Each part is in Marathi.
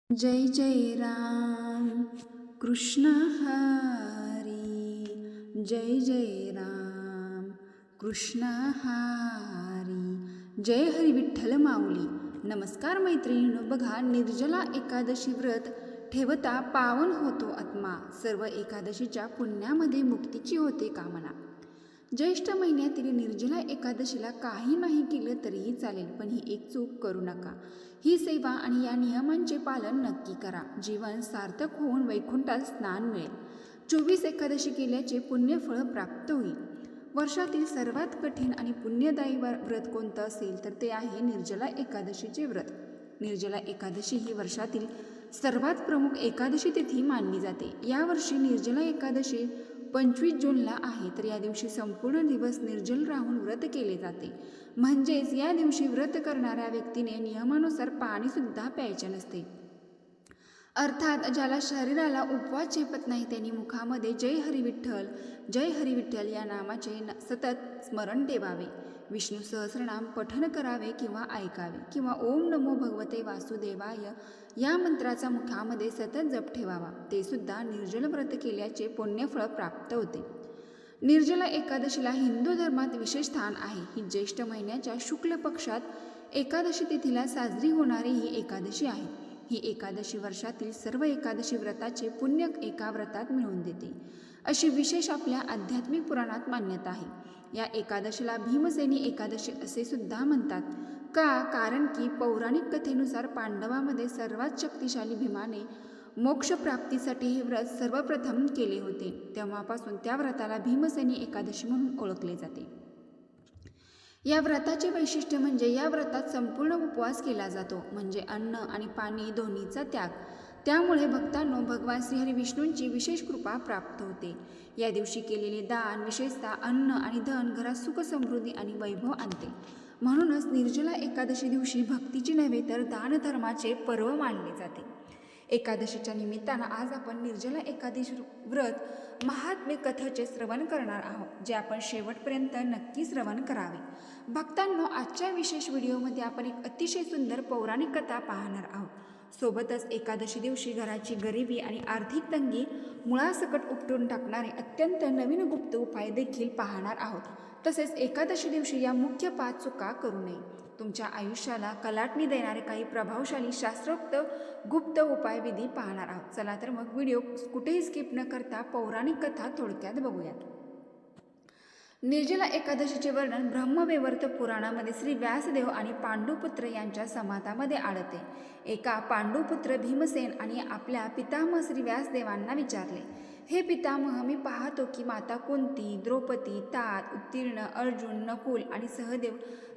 जय जय राम कृष्ण हरी, जय जय राम कृष्ण हरी, जय हरी विठ्ठल माऊली. नमस्कार मैत्रिणींनो, बघा निर्जला एकादशी व्रत ठेवता पावन होतो आत्मा. सर्व एकादशीच्या पुण्यामध्ये मुक्तीची होते कामना. ज्येष्ठ महिन्यातील निर्जला एकादशीला काही नाही केलं तरीही चालेल, पण ही एक चूक करू नका. ही सेवा आणि या नियमांचे पालन नक्की करा. जीवन सार्थक होऊन वैकुंठात स्नान मिळेल. 24 एकादशी केल्याचे पुण्यफळ प्राप्त होईल. वर्षातील सर्वात कठीण आणि पुण्यदायी व्रत कोणतं असेल तर ते आहे निर्जला एकादशीचे व्रत. निर्जला एकादशी ही वर्षातील सर्वात प्रमुख एकादशी तिथी मानली जाते. यावर्षी निर्जला एकादशी 25 जूनला आहे, तर या दिवशी संपूर्ण दिवस निर्जल राहून व्रत केले जाते. म्हणजेच या दिवशी व्रत करणाऱ्या व्यक्तीने नियमानुसार पाणीसुद्धा प्यायचे नसते. अर्थात ज्याला शरीराला उपवास झेपत नाही त्यांनी मुखामध्ये जय हरी विठ्ठल या नामाचे सतत स्मरण ठेवावे. विष्णू सहस्रनाम पठण करावे किंवा ऐकावे, किंवा ओम नमो भगवते वासुदेवाय या मंत्राचा मुखामध्ये सतत जप ठेवावा. ते सुद्धा निर्जल व्रत केल्याचे पुण्यफळ प्राप्त होते. निर्जला एकादशीला हिंदू धर्मात विशेष स्थान आहे. ही ज्येष्ठ महिन्याच्या शुक्ल पक्षात एकादशी तिथीला साजरी होणारी ही एकादशी आहे. ही एकादशी वर्षातील सर्व एकादशी व्रताचे पुण्य एका व्रतात मिळवून देते, अशी विशेष आपल्या आध्यात्मिक पुराणात मान्यता आहे. या एकादशीला भीमसेनी एकादशी असे सुद्धा म्हणतात. का? कारण की पौराणिक कथेनुसार पांडवामध्ये सर्वात शक्तिशाली भीमाने मोक्षप्राप्तीसाठी हे व्रत सर्वप्रथम केले होते. तेव्हापासून त्या व्रताला भीमसेनी एकादशी म्हणून ओळखले जाते. या व्रताचे वैशिष्ट्य म्हणजे या व्रतात संपूर्ण उपवास केला जातो, म्हणजे अन्न आणि पाणी दोन्हीचा त्याग. त्यामुळे भक्तांनो भगवान श्रीहरी विष्णूंची विशेष कृपा प्राप्त होते. या दिवशी केलेले दान, विशेषतः अन्न आणि धन, घरात सुख समृद्धी आणि वैभव आणते. म्हणूनच निर्जला एकादशी दिवशी भक्तीची नव्हे तर दानधर्माचे पर्व मानले जाते. एकादशीच्या निमित्तानं आज आपण निर्जला एकादशी व्रत महात्म्य कथेचे श्रवण करणार आहोत, जे आपण शेवटपर्यंत नक्की श्रवण करावे. भक्तांनो, आजच्या विशेष व्हिडिओमध्ये आपण एक अतिशय सुंदर पौराणिक कथा पाहणार आहोत. सोबतच एकादशी दिवशी घराची गरिबी आणि आर्थिक तंगी मुळासकट उपटून टाकणारे अत्यंत नवीन गुप्त उपाय देखील पाहणार आहोत. तसेच एकादशी दिवशी या मुख्य 5 चुका करू नये. तुमच्या आयुष्याला कलाटणी देणारे काही प्रभावशाली शास्त्रोक्त गुप्त उपायविधी पाहणार आहोत. चला तर मग व्हिडिओ कुठेही स्किप न करता पौराणिक कथा थोडक्यात बघूयात. निर्जला एकादशीचे वर्णन ब्रह्मवैवर्त पुराणामध्ये श्री व्यासदेव आणि पांडुपुत्र यांच्या संवादामध्ये आढळते. एका पांडुपुत्र भीमसेन आणि आपल्या पितामह श्री व्यासदेवांना विचारले, हे पितामह, मी पाहतो की माता कुंती, द्रौपदी, तात, उत्तीर्ण, अर्जुन, नकुल आणि सहदेव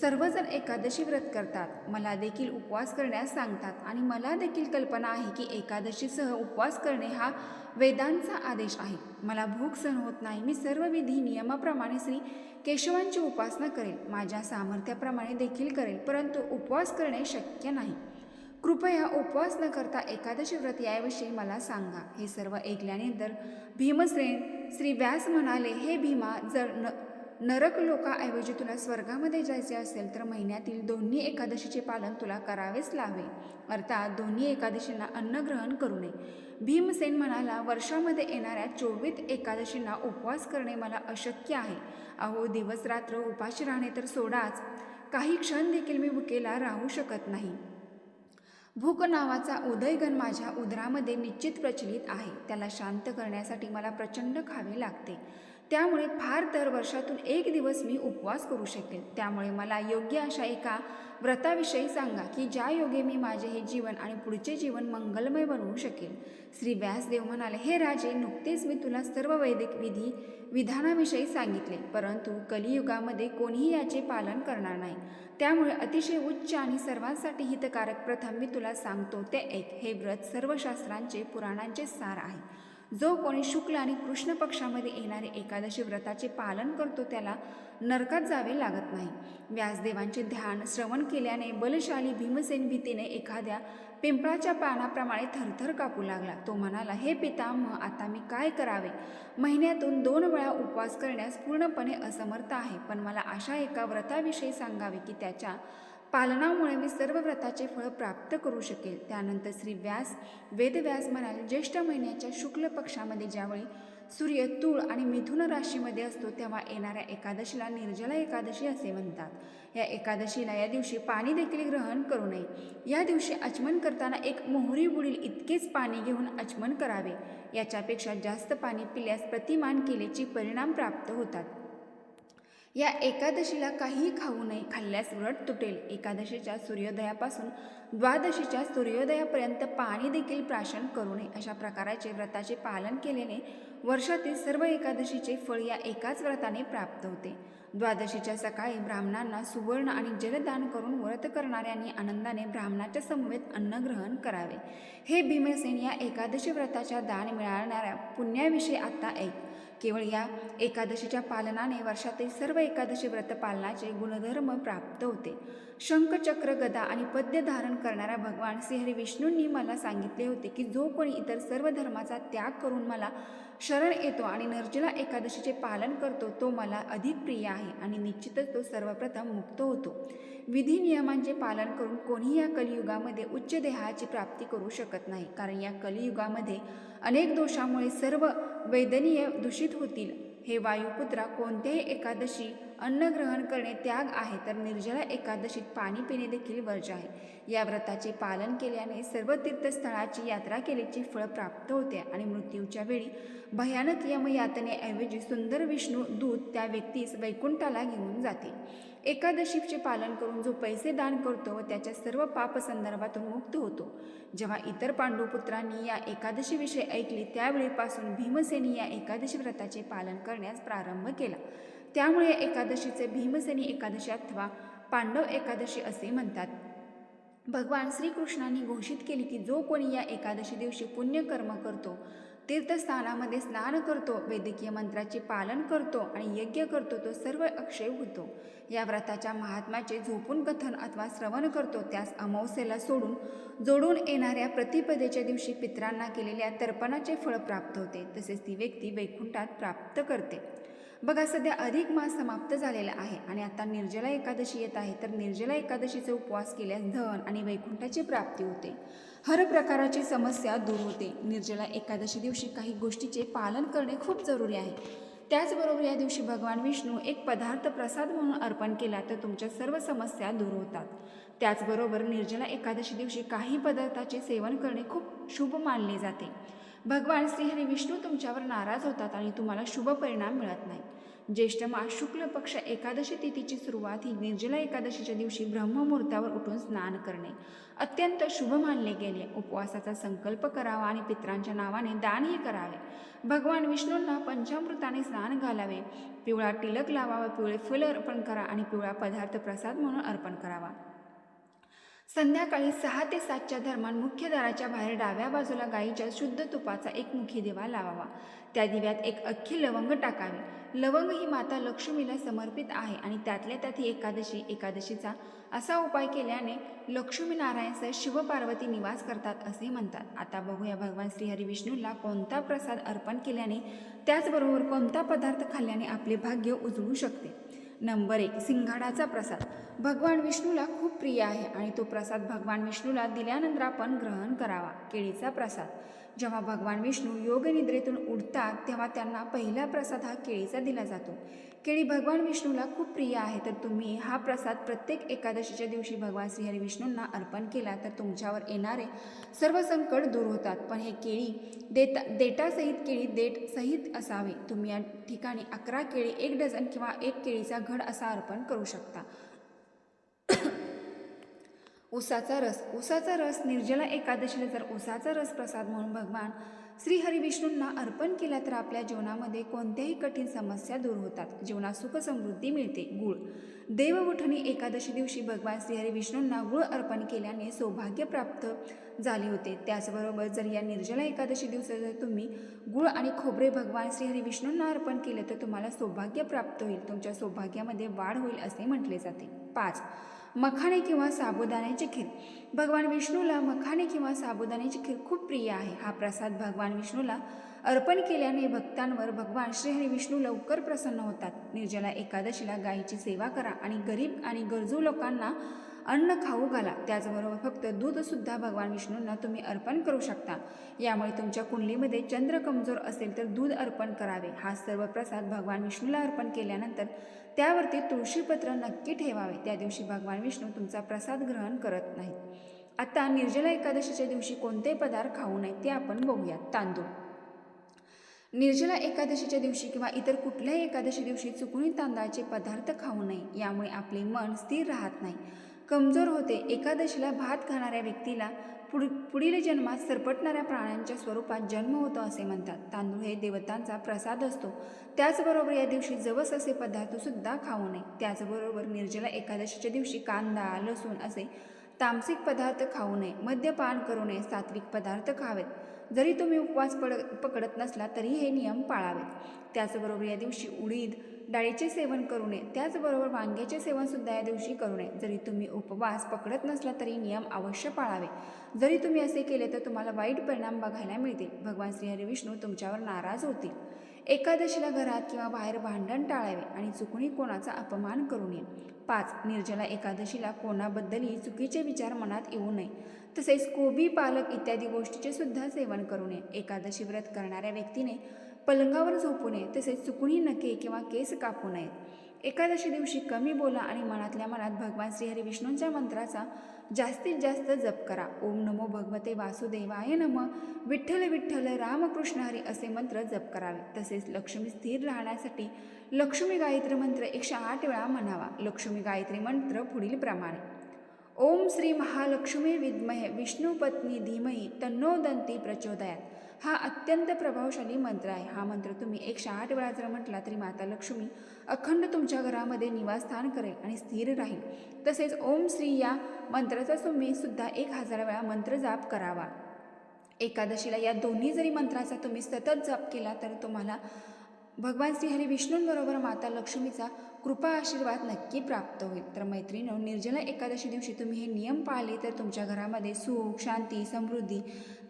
सर्वजण एकादशी व्रत करतात. मला देखील उपवास करण्यास सांगतात आणि मला देखील कल्पना आहे की एकादशीसह उपवास करणे हा वेदांचा आदेश आहे. मला भूक सहन होत नाही. मी सर्व विधी नियमाप्रमाणे श्री केशवांची उपासना करेल, माझ्या सामर्थ्याप्रमाणे देखील करेल, परंतु उपवास करणे शक्य नाही. कृपया उपवास न करता एकादशी व्रत याविषयी मला सांगा. हे सर्व ऐकल्यानंतर भीमसेन श्री व्यास म्हणाले, हे भीमा, जर नरक लोकाऐवजी तुला स्वर्गामध्ये जायचे असेल तर महिन्यातील दोन्ही एकादशीचे पालन तुला करावेच लावे. अर्थात दोन्ही एकादशींना अन्नग्रहण करू नये. भीमसेन म्हणाला, वर्षामध्ये येणाऱ्या 24 एकादशींना उपवास करणे मला अशक्य आहे. अहो, दिवस रात्र उपाशी राहणे तर सोडाच, काही क्षण देखील मी भुकेला राहू शकत नाही. भूक नावाचा उदयगण माझ्या उदरामध्ये निश्चित प्रचलित आहे. त्याला शांत करण्यासाठी मला प्रचंड खावे लागते. त्यामुळे फार तर वर्षातून 1 दिवस मी उपवास करू शकेल. त्यामुळे मला योग्य अशा एका व्रताविषयी सांगा की ज्या योगे मी माझे हे जीवन आणि पुढचे जीवन मंगलमय बनवू शकेल. श्री व्यासदेव म्हणाले, हे राजे, नुकतेच मी तुला सर्व वैदिक विधानाविषयी सांगितले, परंतु कलियुगामध्ये कोणीही याचे पालन करणार नाही. त्यामुळे अतिशय उच्च आणि सर्वांसाठी हितकारक प्रथम मी तुला सांगतो ते ऐक. हे व्रत सर्व शास्त्रांचे, पुराणांचे सार आहे. जो कोणी शुक्ल आणि कृष्ण पक्षामध्ये येणारे एकादशी व्रताचे पालन करतो त्याला नरकात जावे लागत नाही. व्यासदेवांचे ध्यान श्रवण केल्याने बलशाली भीमसेन भीतीने एखाद्या पिंपळाच्या पानाप्रमाणे थरथर कापू लागला. तो म्हणाला, हे पितामह, आता मी काय करावे? महिन्यातून 2 वेळा उपवास करण्यास पूर्णपणे असमर्थ आहे, पण मला अशा एका व्रताविषयी सांगावे की त्याच्या पालनामुळे मी सर्व व्रताचे फळ प्राप्त करू शकेल. त्यानंतर श्री वेदव्यास म्हणाले, ज्येष्ठ महिन्याच्या शुक्ल पक्षामध्ये ज्यावेळी सूर्य तूळ आणि मिथुन राशीमध्ये असतो तेव्हा येणाऱ्या एकादशीला निर्जला एकादशी असे म्हणतात. या एकादशीला या दिवशी पाणी देखील ग्रहण करू नये. या दिवशी आचमन करताना एक मोहरी बुडील इतकेच पाणी घेऊन आचमन करावे. याच्यापेक्षा जास्त पाणी पिल्यास प्रतिमान केल्याचे परिणाम प्राप्त होतात. या एकादशीला काहीही खाऊ नये, खाल्ल्यास व्रत तुटेल. एकादशीच्या सूर्योदयापासून द्वादशीच्या सूर्योदयापर्यंत पाणी देखील प्राशन करू नये. अशा प्रकारचे व्रताचे पालन केल्याने वर्षातील सर्व एकादशीचे फळ या एकाच व्रताने प्राप्त होते. द्वादशीच्या सकाळी ब्राह्मणांना सुवर्ण आणि जलदान करून व्रत करणाऱ्यांनी आनंदाने ब्राह्मणाच्या समवेत अन्न ग्रहण करावे. हे भीमसेन, या एकादशी व्रताच्या दान मिळणाऱ्या पुण्याविषयी आता ऐक. केवळ या एकादशीच्या पालनाने वर्षातील सर्व एकादशी व्रत पालनाचे गुणधर्म प्राप्त होते. शंख, चक्र, गदा आणि पद्य धारण करणाऱ्या भगवान श्रीहरी विष्णूंनी मला सांगितले होते की जो कोणी इतर सर्व धर्माचा त्याग करून मला शरण येतो आणि निर्जला एकादशीचे पालन करतो तो मला अधिक प्रिय आहे आणि निश्चितच तो सर्वप्रथम मुक्त होतो. विधी नियमांचे पालन करून कोणीही या कलियुगामध्ये उच्च देहाची प्राप्ती करू शकत नाही, कारण या कलियुगामध्ये अनेक दोषामुळे सर्व वैदनीय दूषित होतील. हे वायुपुत्रा, कोणत्याही एकादशी अन्न ग्रहण करणे त्याग आहे, तर निर्जला एकादशीत पाणी पिणे देखील वर्ज्य आहे. या व्रताचे पालन केल्याने सर्व तीर्थस्थळाची यात्रा केल्याचे फळ प्राप्त होते आणि मृत्यूच्या वेळी भयानक यमयातनेऐवजी सुंदर विष्णू दूत त्या व्यक्तीस वैकुंठाला घेऊन जाते. एकादशीचे पालन करून जो पैसे दान करतो व त्याच्या सर्व पाप संदर्भातून मुक्त होतो. जेव्हा इतर पांडुपुत्रांनी या एकादशीविषयी ऐकले त्यावेळीपासून भीमसेनी या एकादशी व्रताचे पालन करण्यास प्रारंभ केला. त्यामुळे एकादशीचे भीमसेनी एकादशी अथवा पांडव एकादशी असे म्हणतात. भगवान श्रीकृष्णांनी घोषित केले की जो कोणी या एकादशी दिवशी पुण्यकर्म करतो, तीर्थस्थानामध्ये स्नान करतो, वैदिकीय मंत्राचे पालन करतो आणि यज्ञ करतो तो सर्व अक्षय होतो. या व्रताच्या महात्म्याचे झोपून कथन अथवा श्रवण करतो त्यास अमावस्येला जोडून येणाऱ्या प्रतिपदेच्या दिवशी पितरांना केलेल्या तर्पणाचे फळ प्राप्त होते. तसेच ती व्यक्ती वैकुंठात प्राप्त करते. बघा, सध्या अधिक मास समाप्त झालेला आहे आणि आता निर्जला एकादशी येत आहे. तर निर्जला एकादशीचा उपवास केल्यास धन आणि वैकुंठाची प्राप्ती होते. हर प्रकारची समस्या दूर होते. निर्जला एकादशी दिवशी काही गोष्टीचे पालन करणे खूप जरुरी आहे. त्याचबरोबर या दिवशी भगवान विष्णू एक पदार्थ प्रसाद म्हणून अर्पण केला तर तुमच्या सर्व समस्या दूर होतात. त्याचबरोबर निर्जला एकादशी दिवशी काही पदार्थाचे सेवन करणे खूप शुभ मानले जाते. भगवान श्रीहरी विष्णू तुमच्यावर नाराज होतात आणि तुम्हाला शुभ परिणाम मिळत नाही. ज्येष्ठ मास शुक्ल पक्ष एकादशी तिथीची सुरुवात ही निर्जला एकादशीच्या दिवशी ब्रह्ममुहूर्तावर उठून स्नान करणे अत्यंत शुभ मानले गेले. उपवासाचा संकल्प करावा आणि पितरांच्या नावाने दानही करावे. भगवान विष्णूंना पंचामृताने स्नान घालावे. पिवळा टिलक लावावा, पिवळे फुल अर्पण करा आणि पिवळा पदार्थ प्रसाद म्हणून अर्पण करावा. संध्याकाळी 6 ते 7च्या दरम्यान मुख्य दाराच्या बाहेर डाव्या बाजूला गाईच्या शुद्ध तुपाचा एक मुखी दिवा लावावा. त्या दिव्यात एक अख्खी लवंग टाकावी. लवंग ही माता लक्ष्मीला समर्पित आहे आणि त्यातल्या त्यात ही एकादशीचा असा उपाय केल्याने लक्ष्मी नारायणसह शिवपार्वती निवास करतात असे म्हणतात. आता बघूया भगवान श्रीहरी विष्णूला कोणता प्रसाद अर्पण केल्याने त्याचबरोबर कोणता पदार्थ खाल्ल्याने आपले भाग्य उजळू शकते. नंबर 1, सिंघाडाचा प्रसाद. भगवान विष्णूला खूप प्रिय आहे आणि तो प्रसाद भगवान विष्णूला दिल्यानंतर आपण ग्रहण करावा. केळीचा प्रसाद. जेव्हा भगवान विष्णू योगनिद्रेतून उठतात तेव्हा त्यांना पहिला प्रसाद हा केळीचा दिला जातो. केळी भगवान विष्णूला खूप प्रिय आहे, तर तुम्ही हा प्रसाद प्रत्येक एकादशीच्या दिवशी भगवान श्रीहरी विष्णूंना अर्पण केला तर तुमच्यावर येणारे सर्व संकट दूर होतात. पण हे केळी देठासहित केळी देठ सहित असावे. तुम्ही या ठिकाणी 11 केळी, 1 डझन किंवा 1 केळीचा घड असा अर्पण करू शकता. उसाचा रस. निर्जला एकादशीला जर उसाचा रस प्रसाद म्हणून भगवान श्रीहरी विष्णूंना अर्पण केला तर आपल्या जीवनामध्ये कोणत्याही कठीण समस्या दूर होतात. जीवनात सुख समृद्धी मिळते. गूळ. देवउठणी एकादशी दिवशी भगवान श्रीहरी विष्णूंना गूळ अर्पण केल्याने सौभाग्य प्राप्त झाले होते. त्याचबरोबर जर या निर्जला एकादशी दिवशी जर तुम्ही गूळ आणि खोबरे भगवान श्रीहरी विष्णूंना अर्पण केले तर तुम्हाला सौभाग्य प्राप्त होईल. तुमच्या सौभाग्यामध्ये वाढ होईल असे म्हटले जाते. 5. मखाणे किंवा साबुदाण्याची खीर. भगवान विष्णूला मखाणे किंवा साबुदाण्याची खीर खूप प्रिय आहे. हा प्रसाद भगवान विष्णूला अर्पण केल्याने भक्तांवर भगवान श्रीहरी विष्णू लवकर प्रसन्न होतात. निर्जला एकादशीला गायीची सेवा करा आणि गरीब आणि गरजू लोकांना अन्न खाऊ घाला. त्याचबरोबर फक्त दूधसुद्धा भगवान विष्णूंना तुम्ही अर्पण करू शकता. यामुळे तुमच्या कुंडलीमध्ये चंद्र कमजोर असेल तर दूध अर्पण करावे. हा सर्व प्रसाद भगवान विष्णूला अर्पण केल्यानंतर त्यावरती तुळशीपत्र नक्की ठेवावे. त्या दिवशी भगवान विष्णू तुमचा प्रसाद ग्रहण करत नाहीत. आता निर्जला एकादशीच्या दिवशी कोणते पदार्थ खाऊ नये ते आपण बघूयात. तांदूळ. निर्जला एकादशीच्या दिवशी किंवा इतर कुठल्याही एकादशी दिवशी चुकूनही तांदळाचे पदार्थ खाऊ नये. यामुळे आपले मन स्थिर राहत नाही, कमजोर होते. एकादशीला भात खाणाऱ्या व्यक्तीला पुढील जन्मात सरपटणाऱ्या प्राण्यांच्या स्वरूपात जन्म होतो असे म्हणतात. तांदूळ हे देवतांचा प्रसाद असतो. त्याचबरोबर या दिवशी जवस असे पदार्थसुद्धा खाऊ नये. त्याचबरोबर निर्जला एकादशीच्या दिवशी कांदा, लसूण असे तामसिक पदार्थ खाऊ नये. मद्यपान करू नये. सात्विक पदार्थ खावेत. जरी तुम्ही उपवास पकडत नसला तरी हे नियम पाळावेत. त्याचबरोबर या दिवशी उडीद डाळीचे सेवन करू नये. त्याचबरोबर वांग्याचे सेवनसुद्धा या दिवशी करू नये. जरी तुम्ही उपवास पकडत नसला तरी नियम अवश्य पाळावे. जरी तुम्ही असे केले तर तुम्हाला वाईट परिणाम बघायला मिळतील. भगवान श्रीहरी विष्णू तुमच्यावर नाराज होतील. एकादशीला घरात किंवा बाहेर भांडण टाळावे आणि चुकूनही कोणाचा अपमान करू नये. 5. निर्जला एकादशीला कोणाबद्दलही चुकीचे विचार मनात येऊ नये. तसेच कोबी, पालक इत्यादी गोष्टीचे सुद्धा सेवन करू नये. एकादशी व्रत करणाऱ्या व्यक्तीने पलंगावर झोपू नये. तसेच चुकूनही नखे किंवा केस कापू नयेत. एकादशी दिवशी कमी बोला आणि मनातल्या मनात भगवान श्रीहरी विष्णूंच्या मंत्राचा जास्तीत जास्त जप करा. ओम नमो भगवते वासुदेवाय नमः, विठ्ठल विठ्ठल रामकृष्ण हरी असे मंत्र जप करावे. तसेच लक्ष्मी स्थिर राहण्यासाठी लक्ष्मी गायत्री मंत्र 108 वेळा म्हणावा. लक्ष्मी गायत्री मंत्र पुढील प्रमाणे: ओम श्री महालक्ष्मी विद्महे विष्णुपत्नी धीमहि तन्नो दंती प्रचोदयात. हा अत्यंत प्रभावशाली मंत्र आहे. हा मंत्र तुम्ही 108 वेळा जर म्हटला तरी माता लक्ष्मी अखंड तुमच्या घरामध्ये निवासस्थान करेल आणि स्थिर राहील. तसेच ओम श्री या मंत्राचा तुम्ही सुद्धा 1000 वेळा मंत्र जाप करावा. एकादशीला या दोन्ही जरी मंत्राचा तुम्ही सतत जाप केला तर तुम्हाला भगवान श्रीहरी विष्णूंबरोबर माता लक्ष्मीचा कृपा आशीर्वाद नक्की प्राप्त होईल. तर मैत्रिणींनो, निर्जला एकादशी दिवशी तुम्ही हे नियम पाळले तर तुमच्या घरामध्ये सुख, शांती, समृद्धी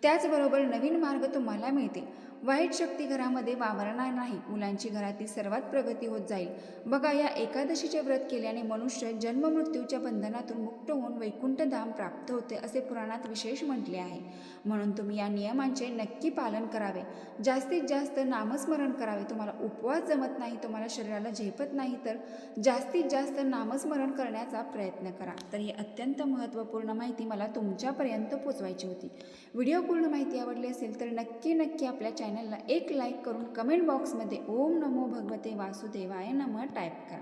त्याचबरोबर नवीन मार्ग तुम्हाला मिळतील. वाईट शक्ती घरामध्ये वावरणार नाही. मुलांची घरातील सर्वात प्रगती होत जाईल. बघा, या एकादशीचे व्रत केल्याने मनुष्य जन्ममृत्यूच्या बंधनातून मुक्त होऊन वैकुंठधाम प्राप्त होते असे पुराणात विशेष म्हटले आहे. म्हणून तुम्ही या नियमांचे नक्की पालन करावे. जास्तीत जास्त नामस्मरण करावे. तुम्हाला उपवास जमत नाही, तुम्हाला शरीराला झेपत नाही तर जास्तीत जास्त नामस्मरण करण्याचा प्रयत्न करा. तर ही अत्यंत महत्त्वपूर्ण माहिती मला तुमच्यापर्यंत पोचवायची होती. व्हिडिओ पूर्ण माहिती आवडली असेल तर नक्की आपल्या चॅनलला एक लाईक करून कमेंट बॉक्समध्ये ओम नमो भगवते वासुदेवाय नमः टाईप करा.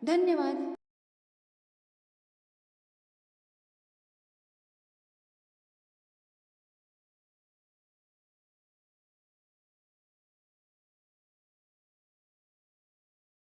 धन्यवाद.